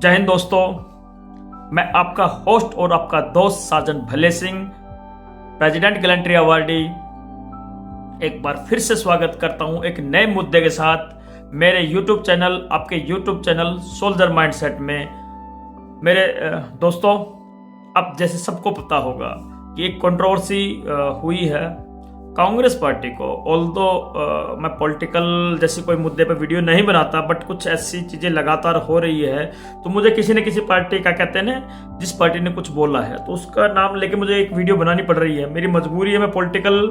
जय हिंद दोस्तों, मैं आपका होस्ट और आपका दोस्त साजन भले सिंह, प्रेसिडेंट गैलेंट्री अवार्डी, एक बार फिर से स्वागत करता हूं एक नए मुद्दे के साथ मेरे YouTube चैनल, आपके YouTube चैनल सोल्जर माइंडसेट में। मेरे दोस्तों, अब जैसे सबको पता होगा कि एक कंट्रोवर्सी हुई है कांग्रेस पार्टी को। ऑल्दो मैं पॉलिटिकल जैसे कोई मुद्दे पे वीडियो नहीं बनाता, बट कुछ ऐसी चीज़ें लगातार हो रही है तो मुझे किसी न किसी पार्टी का कहते हैं ना, जिस पार्टी ने कुछ बोला है तो उसका नाम लेके मुझे एक वीडियो बनानी पड़ रही है। मेरी मजबूरी है, मैं पॉलिटिकल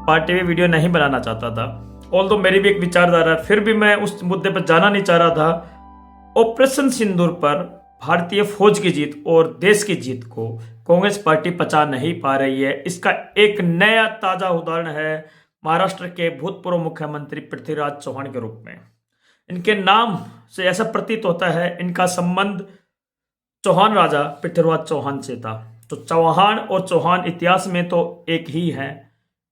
पार्टी में वीडियो नहीं बनाना चाहता था। ऑल्दो मेरी भी एक विचारधारा है, फिर भी मैं उस मुद्दे पर जाना नहीं चाह रहा था। ऑपरेशन सिंदूर पर भारतीय फौज की जीत और देश की जीत को कांग्रेस पार्टी पचा नहीं पा रही है। इसका एक नया ताजा उदाहरण है महाराष्ट्र के भूतपूर्व मुख्यमंत्री पृथ्वीराज चौहान के रूप में। इनके नाम से ऐसा प्रतीत होता है इनका संबंध चौहान राजा पृथ्वीराज चौहान से था। तो चौहान और चौहान इतिहास में तो एक ही है।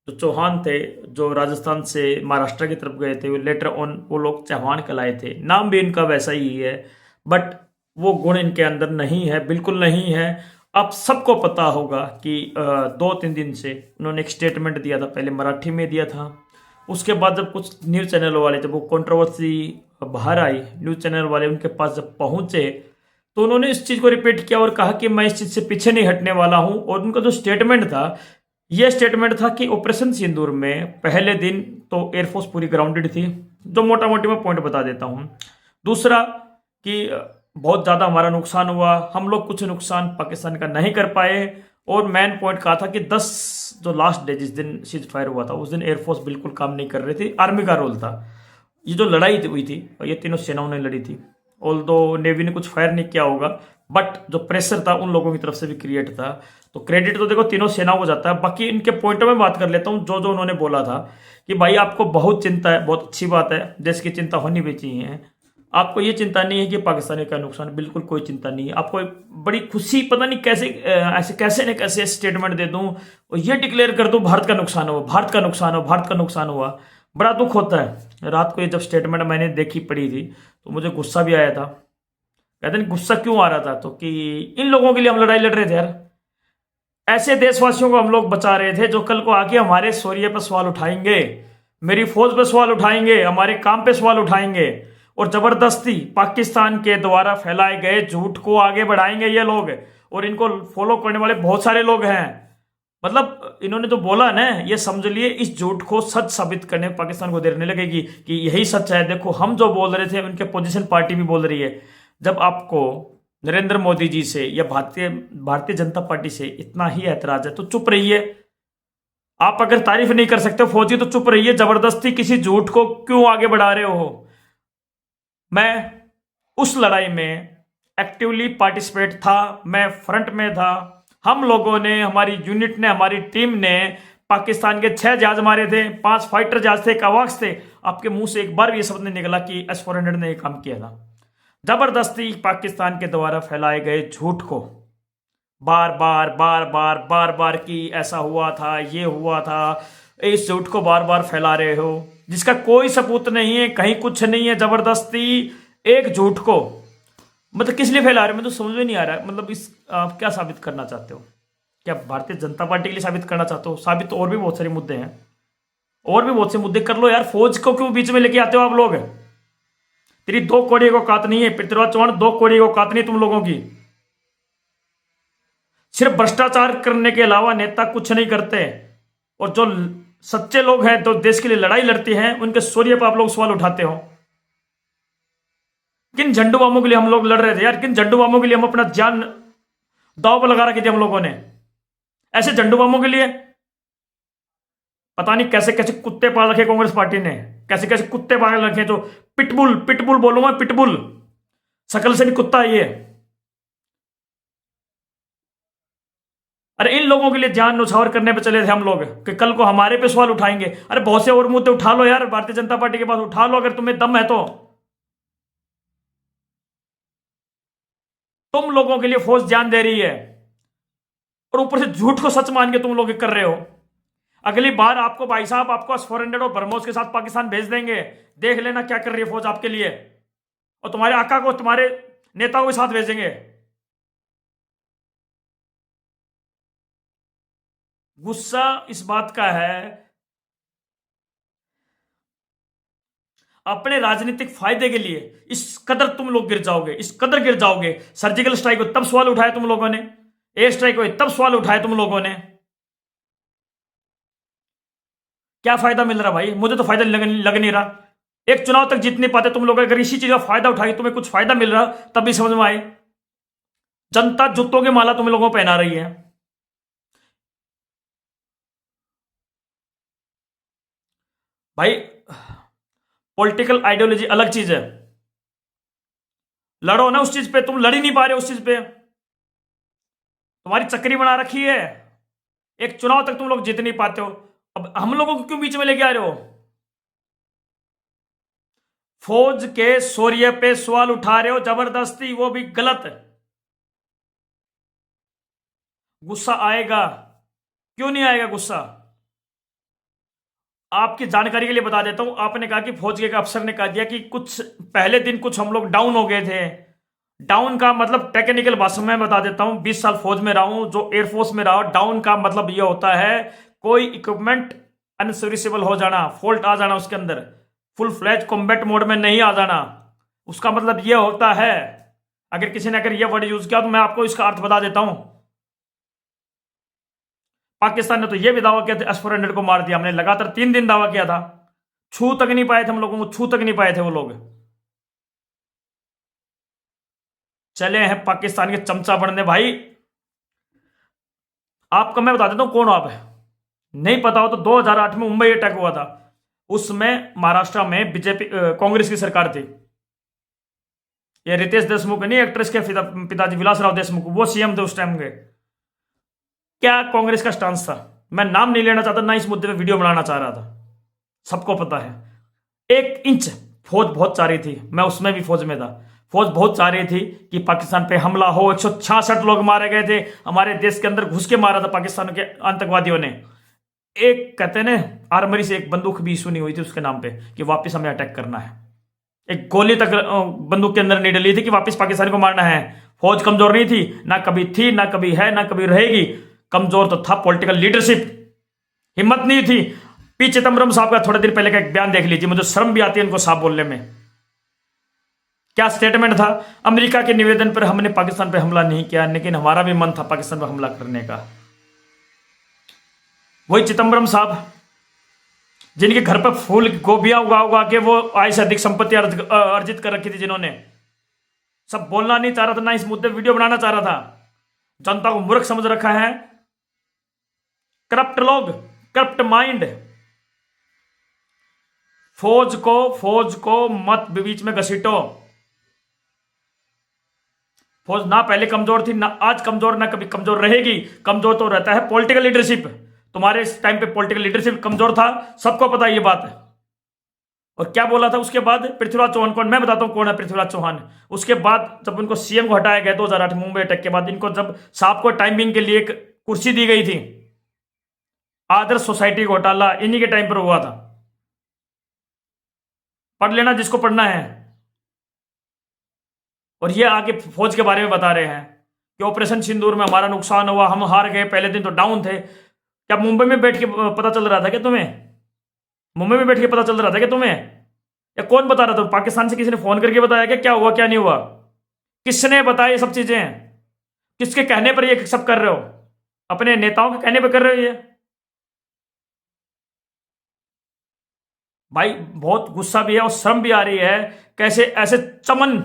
जो चौहान थे, जो राजस्थान से महाराष्ट्र की तरफ गए थे, वो लेटर ऑन वो लोग चौहान कहलाए थे। नाम भी इनका वैसा ही है, बट वो गुण इनके अंदर नहीं है, बिल्कुल नहीं है। आप सबको पता होगा कि 2-3 दिन से उन्होंने एक स्टेटमेंट दिया था, पहले मराठी में दिया था, उसके बाद जब कुछ न्यूज़ चैनल वाले, जब वो कंट्रोवर्सी बाहर आई, न्यूज़ चैनल वाले उनके पास जब पहुंचे तो उन्होंने इस चीज़ को रिपीट किया और कहा कि मैं इस चीज़ से पीछे नहीं हटने वाला हूं। और उनका जो स्टेटमेंट था, यह स्टेटमेंट था कि ऑपरेशन सिंदूर में पहले दिन तो एयरफोर्स पूरी ग्राउंडेड थी, जो मोटा मोटी मैं पॉइंट बता देता हूँ। दूसरा कि बहुत ज़्यादा हमारा नुकसान हुआ, हम लोग कुछ नुकसान पाकिस्तान का नहीं कर पाए। और मेन पॉइंट कहा था कि 10 जो लास्ट डे जिस दिन सीज फायर हुआ था, उस दिन एयरफोर्स बिल्कुल काम नहीं कर रही थी, आर्मी का रोल था। ये जो लड़ाई हुई थी, ये तीनों सेनाओं ने लड़ी थी। ऑल्दो नेवी ने कुछ फायर नहीं किया होगा, बट जो प्रेशर था उन लोगों की तरफ से भी क्रिएट था। तो क्रेडिट तो देखो तीनों सेनाओं को जाता है। बाकी इनके पॉइंटों में बात कर लेता हूँ। जो जो उन्होंने बोला था कि भाई आपको बहुत चिंता है, बहुत अच्छी बात है, देश की चिंता होनी भी चाहिए। आपको ये चिंता नहीं है कि पाकिस्तानी का नुकसान, बिल्कुल कोई चिंता नहीं है। आपको बड़ी खुशी, पता नहीं कैसे ऐसे कैसे न कैसे स्टेटमेंट दे दूं और ये डिक्लेयर कर दूं भारत का नुकसान हुआ, भारत का नुकसान हुआ, भारत का नुकसान हुआ। बड़ा दुख होता है। रात को ये जब स्टेटमेंट मैंने देखी पड़ी थी तो मुझे गुस्सा भी आया था। कहते नहीं गुस्सा क्यों आ रहा था, तो कि इन लोगों के लिए हम लड़ाई लड़ रहे थे यार। ऐसे देशवासियों को हम लोग बचा रहे थे जो कल को आके हमारे शौर्य पर सवाल उठाएंगे, मेरी फौज पर सवाल उठाएंगे, हमारे काम पे सवाल उठाएंगे और जबरदस्ती पाकिस्तान के द्वारा फैलाए गए झूठ को आगे बढ़ाएंगे ये लोग। और इनको फॉलो करने वाले बहुत सारे लोग हैं। मतलब इन्होंने तो बोला ना, ये समझ लिए इस झूठ को सच साबित करने पाकिस्तान को देर नहीं लगेगी कि यही सच है। देखो, हम जो बोल रहे थे उनके पोजीशन पार्टी भी बोल रही है। जब आपको नरेंद्र मोदी जी से या भारतीय जनता पार्टी से इतना ही ऐतराज है तो चुप रहिए। आप अगर तारीफ नहीं कर सकते फौजी तो चुप रहिए। जबरदस्ती किसी झूठ को क्यों आगे बढ़ा रहे हो? मैं उस लड़ाई में एक्टिवली पार्टिसिपेट था, मैं फ्रंट में था। हम लोगों ने, हमारी यूनिट ने, हमारी टीम ने पाकिस्तान के 6 जहाज मारे थे, 5 फाइटर जहाज थे, एक अवाक्स थे। आपके मुंह से एक बार भी ये शब्द नहीं निकला कि S-400 ने ये काम किया था। जबरदस्ती पाकिस्तान के द्वारा फैलाए गए झूठ को बार बार बार बार बार बार कि ऐसा हुआ था, ये हुआ था, इस झूठ को बार बार फैला रहे हो जिसका कोई सबूत नहीं है, कहीं कुछ नहीं है। जबरदस्ती एक झूठ को, मतलब किस लिए फैला रहे हो, मैं तो समझ में नहीं आ रहा है। मतलब इस आप क्या साबित करना चाहते हो? क्या भारतीय जनता पार्टी के लिए साबित करना चाहते हो? साबित तो और भी बहुत सारे मुद्दे हैं, और भी बहुत से मुद्दे कर लो यार। फौज को क्यों बीच में लेके आते हो आप लोग? तेरी 2 कौड़ी को औकात नहीं है पृथ्वीराज चौहान, 2 कौड़ी को औकात नहीं तुम लोगों की। सिर्फ भ्रष्टाचार करने के अलावा नेता कुछ नहीं करते। और जो सच्चे लोग हैं, जो देश के लिए लड़ाई लड़ते हैं, उनके शौर्य पर आप लोग सवाल उठाते हो। किन झंडू बामों के लिए हम लोग लड़ रहे थे यार? किन झंडू बामों के लिए हम अपना जान दांव पर लगा रखे थे हम लोगों ने? ऐसे झंडू बामों के लिए पता नहीं कैसे कैसे कुत्ते पाल रखे कांग्रेस पार्टी ने, कैसे कैसे कुत्ते पाल रखे। जो पिटबुल, पिटबुल बोलूंगा, पिटबुल, शकल से भी कुत्ता है ये। अरे इन लोगों के लिए जान न्यौछावर करने पे चले थे हम लोग कि कल को हमारे पे सवाल उठाएंगे। अरे बहुत से और मुद्दे उठा लो यार, भारतीय जनता पार्टी के पास उठा लो अगर तुम्हें दम है तो। तुम लोगों के लिए फौज जान दे रही है और ऊपर से झूठ को सच मान के तुम लोग कर रहे हो। अगली बार आपको भाई साहब, आपको S-400 और ब्रह्मोस के साथ पाकिस्तान भेज देंगे। देख लेना क्या कर रही है फौज आपके लिए। और तुम्हारे आका को, तुम्हारे नेताओं के साथ भेजेंगे। गुस्सा इस बात का है, अपने राजनीतिक फायदे के लिए इस कदर तुम लोग गिर जाओगे, इस कदर गिर जाओगे। सर्जिकल स्ट्राइक को तब सवाल उठाए तुम लोगों ने, एयर स्ट्राइक को तब सवाल उठाए तुम लोगों ने। क्या फायदा मिल रहा भाई? मुझे तो फायदा लग नहीं रहा। एक चुनाव तक जीत नहीं पाते तुम लोग, अगर इसी चीज का फायदा उठाई, तुम्हें कुछ फायदा मिल रहा तब भी समझ में आए। जनता जूतों की माला तुम लोगों को पहना रही है भाई। पॉलिटिकल आइडियोलॉजी अलग चीज है, लड़ो ना उस चीज पे। तुम लड़ ही नहीं पा रहे उस चीज पे, तुम्हारी चक्री बना रखी है। एक चुनाव तक तुम लोग जीत नहीं पाते हो, अब हम लोगों को क्यों बीच में लेके आ रहे हो? फौज के शौर्य पे सवाल उठा रहे हो जबरदस्ती, वो भी गलत। गुस्सा आएगा, क्यों नहीं आएगा गुस्सा? आपकी जानकारी के लिए बता देता हूं, आपने कहा कि फौज के एक अफसर ने कहा दिया कि कुछ पहले दिन कुछ हम लोग डाउन हो गए थे। डाउन का मतलब टेक्निकल भाषा में बता देता हूं, 20 साल फौज में रहा हूं, जो एयरफोर्स में रहा। डाउन का मतलब यह होता है कोई इक्विपमेंट अनसर्विसेबल हो जाना, फॉल्ट आ जाना उसके अंदर, फुल फ्लैज कॉम्बैट मोड में नहीं आ जाना। उसका मतलब यह होता है, अगर किसी ने अगर यह वर्ड यूज किया तो मैं आपको इसका अर्थ बता देता हूं। पाकिस्तान ने तो यह भी दावा किया था S-400 को मार दिया, हमने लगातार 3 दिन दावा किया था, छू तक नहीं पाए थे हम लोगों को, छू तक नहीं पाए थे वो लोग। चले हैं पाकिस्तान के चमचा बनने भाई। आपका मैं बता देता हूं कौन आप है, नहीं पता हो तो 2008 में मुंबई अटैक हुआ था, उसमें महाराष्ट्र में बीजेपी कांग्रेस की सरकार थी। ये रितेश देशमुख नहीं, एक्ट्रेस के पिताजी विलासराव देशमुख, वो सीएम थे उस टाइम के। क्या कांग्रेस का स्टांस था, मैं नाम नहीं लेना चाहता, ना इस मुद्दे पे वीडियो बनाना चाह रहा था, सबको पता है। 1 इंच फौज बहुत चाह रही थी, मैं उसमें भी फौज में था, फौज बहुत चाह रही थी कि पाकिस्तान पे हमला हो। 166 लोग मारे गए थे, हमारे देश के अंदर घुस के मारा था पाकिस्तान के आतंकवादियों ने। एक कहते ने आर्मरी से एक बंदूक भी सुनी हुई थी उसके नाम पे कि वापस हमें अटैक करना है। एक गोली तक बंदूक के अंदर नहीं डली थी कि वापस पाकिस्तान को मारना है। फौज कमजोर नहीं थी, ना कभी थी, ना कभी है, ना कभी रहेगी। कमजोर तो था पॉलिटिकल लीडरशिप, हिम्मत नहीं थी। पी चिदम्बरम साहब का थोड़े दिन पहले का एक बयान देख लीजिए, मुझे शर्म भी आती है इनको साफ बोलने में। क्या स्टेटमेंट था, अमेरिका के निवेदन पर हमने पाकिस्तान पर हमला नहीं किया, लेकिन हमारा भी मन था पाकिस्तान पर हमला करने का। वही चिदम्बरम साहब जिनके घर पर फूल गोभियां उगा उगा के वो आय से अधिक संपत्ति अर्जित कर रखी थी, जिन्होंने सब बोलना नहीं चाह रहा था, ना इस मुद्दे वीडियो बनाना चाह रहा था। जनता को मूर्ख समझ रखा है, करप्ट लोग, करप्ट माइंड। फौज को मत बीच में घसीटो। फौज ना पहले कमजोर थी, ना आज कमजोर, ना कभी कमजोर रहेगी। कमजोर तो रहता है पॉलिटिकल लीडरशिप। तुम्हारे इस टाइम पे पॉलिटिकल लीडरशिप कमजोर था, सबको पता ये बात है। और क्या बोला था उसके बाद पृथ्वीराज चौहान, कौन मैं बताता हूं कौन है पृथ्वीराज चौहान। उसके बाद जब उनको सीएम को हटाया गया 2008 मुंबई अटैक के बाद, इनको जब साहब को टाइमिंग के लिए एक कुर्सी दी गई थी, आदर्श सोसाइटी घोटाला इन्हीं के टाइम पर हुआ था। पढ़ लेना जिसको पढ़ना है। और ये आगे फौज के बारे में बता रहे हैं कि ऑपरेशन सिंदूर में हमारा नुकसान हुआ, हम हार गए, पहले दिन तो डाउन थे। क्या मुंबई में बैठ के पता चल रहा था क्या तुम्हें? मुंबई में बैठ के पता चल रहा था क्या तुम्हें? या कौन बता रहा था? पाकिस्तान से किसी ने फोन करके बताया क्या हुआ क्या नहीं हुआ? किसने बताया ये सब चीजें? किसके कहने पर ये सब कर रहे हो? अपने नेताओं के कहने पर कर रहे हो ये? भाई बहुत गुस्सा भी है और शर्म भी आ रही है। कैसे ऐसे चमन,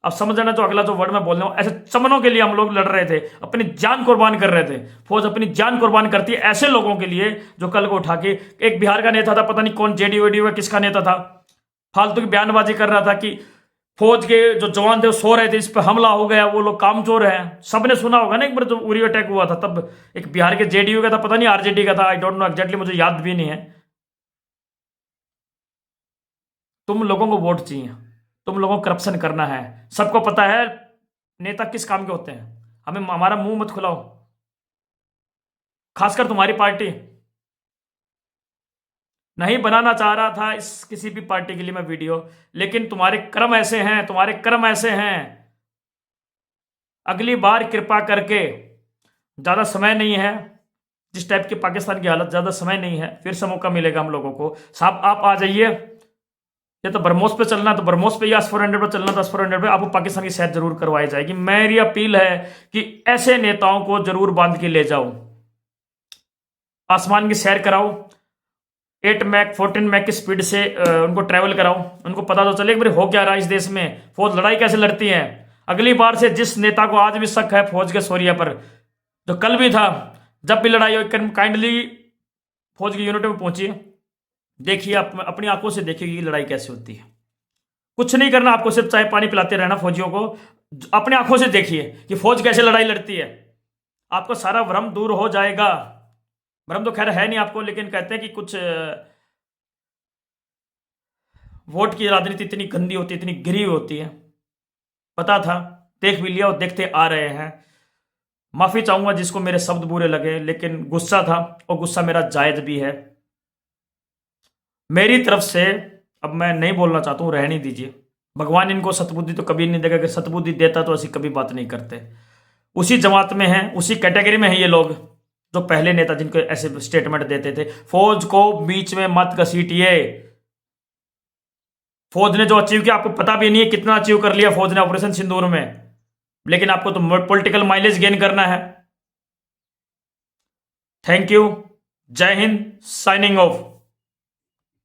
अब समझ जाना जो अगला जो वर्ड मैं बोल रहा हूं, ऐसे चमनों के लिए हम लोग लड़ रहे थे, अपनी जान कुर्बान कर रहे थे। फौज अपनी जान कुर्बान करती है ऐसे लोगों के लिए जो कल को उठा के, एक बिहार का नेता था, पता नहीं कौन, जेडीयू किसका नेता था, फालतू की बयानबाजी कर रहा था कि फौज के जो जवान थे वो सो रहे थे, इस पर हमला हो गया, वो लोग कामचोर हैं। सबने सुना होगा ना, एक बार जो उरी अटैक हुआ था तब एक बिहार के जेडीयू का था, पता नहीं आरजेडी का था, आई डोंट नो एग्जैक्टली, मुझे याद भी नहीं है। तुम लोगों को वोट चाहिए, तुम लोगों को करप्शन करना है, सबको पता है नेता किस काम के होते हैं। हमें हमारा मुंह मत खुलाओ, खासकर तुम्हारी पार्टी। नहीं बनाना चाह रहा था इस किसी भी पार्टी के लिए मैं वीडियो, लेकिन तुम्हारे कर्म ऐसे हैं, तुम्हारे कर्म ऐसे हैं। अगली बार कृपा करके, ज़्यादा समय नहीं है, जिस टाइप की पाकिस्तान की हालत, ज़्यादा समय नहीं है, फिर से मौका मिलेगा हम लोगों को। साहब आप आ जाइए, या तो ब्रह्मोस पे चलना तो ब्रह्मोस पे, या 400 पे चलना तो 400 पे, आपको पाकिस्तान की सैर जरूर करवाई जाएगी। मेरी अपील है कि ऐसे नेताओं को जरूर बांध के ले जाओ, आसमान की सैर कराओ, 8 मैक 14 मैक की स्पीड से उनको ट्रैवल कराओ, उनको पता तो चले कि हो क्या रहा है इस देश में, फौज लड़ाई कैसे लड़ती है। अगली बार से जिस नेता को आज भी शक है फौज के शौर्य पर, जो कल भी था, जब भी लड़ाई हो, काइंडली फौज की यूनिट में पहुंचिए, देखिए, आप अपनी आंखों से देखिए कि लड़ाई कैसे होती है। कुछ नहीं करना आपको, सिर्फ चाय पानी पिलाते रहना फौजियों को, अपनी आंखों से देखिए कि फौज कैसे लड़ाई लड़ती है, आपको सारा भ्रम दूर हो जाएगा। भ्रम तो खैर है नहीं आपको, लेकिन कहते हैं कि कुछ वोट की राजनीति इतनी गंदी होती है, इतनी गिरी हुई होती है, पता था, देख भी लिया और देखते आ रहे हैं। माफी चाहूंगा जिसको मेरे शब्द बुरे लगे, लेकिन गुस्सा था और गुस्सा मेरा जायज भी है। मेरी तरफ से अब मैं नहीं बोलना चाहता हूं, रहने दीजिए। भगवान इनको सतबुद्धि तो कभी नहीं देगा, अगर सतबुद्धि देता तो ऐसी कभी बात नहीं करते। उसी जमात में हैं, उसी कैटेगरी में हैं ये लोग, जो पहले नेता जिनको ऐसे स्टेटमेंट देते थे। फौज को बीच में मत घसीटिए। फौज ने जो अचीव किया आपको पता भी नहीं है, कितना अचीव कर लिया फौज ने ऑपरेशन सिंदूर में, लेकिन आपको तो पॉलिटिकल माइलेज गेन करना है। थैंक यू, जय हिंद, साइनिंग ऑफ।